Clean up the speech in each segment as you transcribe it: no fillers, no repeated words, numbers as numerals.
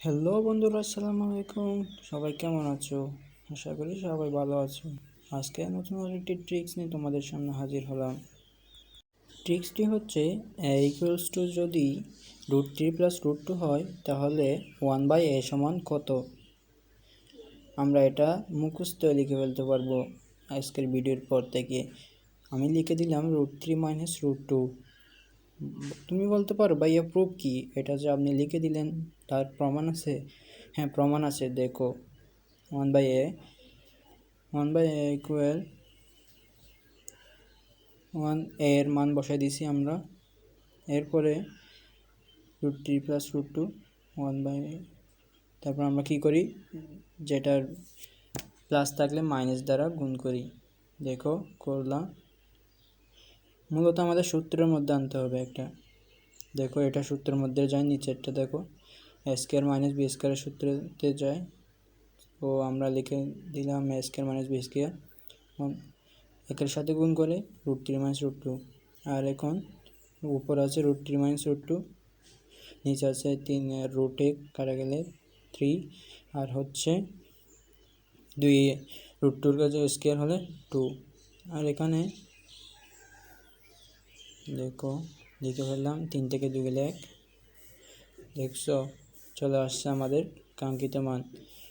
Hello বন্ধুরা, আসসালামু আলাইকুম। সবাই কেমন আছো? আশা করি সবাই ভালো আছো। আজকে নতুন আরেকটি ট্রিক্স নিয়ে তোমাদের সামনে হাজির হলাম। ট্রিক্সটি হচ্ছে a যদি √3 + √2 হয় তাহলে 1/a সমান কত। আমরা এটা মুখস্থ লিখে ফেলতে পারবো আজকের ভিডিওর পর থেকে। আমি লিখে দিলাম √3 - √2। তুমি বলতে পারো ভাইয়া প্রুফ কি? এটা যে আপনি লিখে দিলেন তার প্রমাণ আছে? হ্যাঁ, প্রমাণ আছে। দেখো 1/a ইকুয়াল 1 এর মান বসাই দিছি আমরা। এরপরে √3 + √2 1/a। তারপর আমরা কি করি, যেটার প্লাস থাকলে মাইনাস দ্বারা গুণ করি। দেখো করলাম। মূলত আমাদের সূত্রের মধ্যে আনতে হবে একটা। দেখো এটা সূত্রের মধ্যে যায়, নিচেরটা দেখো a² - b² সূত্রতে যায়। তো আমরা লিখে দিলাম a² - b², একের সাথে গুণ করে √3 - √2। আর এখন উপর আছে √3 - √2, নিচে আছে 3 √1 কাটা গেলে 3, আর হচ্ছে 2 √2 কাছে স্কয়ার হলে 2। আর এখানে দেখো লিখে ফেললাম 3 থেকে 2 গেলে 1। দেখছো চলে আসছে আমাদের কাঙ্ক্ষিত মান।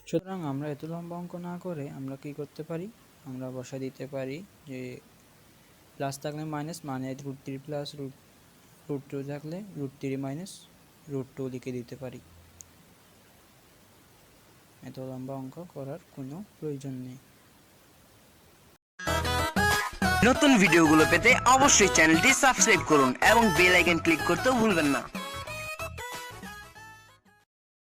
সুতরাং আমরা এত লম্বা অঙ্ক না করে আমরা কি করতে পারি, আমরা বসা দিতে পারি যে প্লাস থাকলে মাইনাস, মানে √3 + √2 থাকলে √3 - √2 লিখে দিতে পারি। এত লম্বা অঙ্ক করার কোনো প্রয়োজন নেই। নতুন ভিডিওগুলো পেতে অবশ্যই চ্যানেলটি সাবস্ক্রাইব করুন এবং বেল আইকন ক্লিক করতে ভুলবেন না।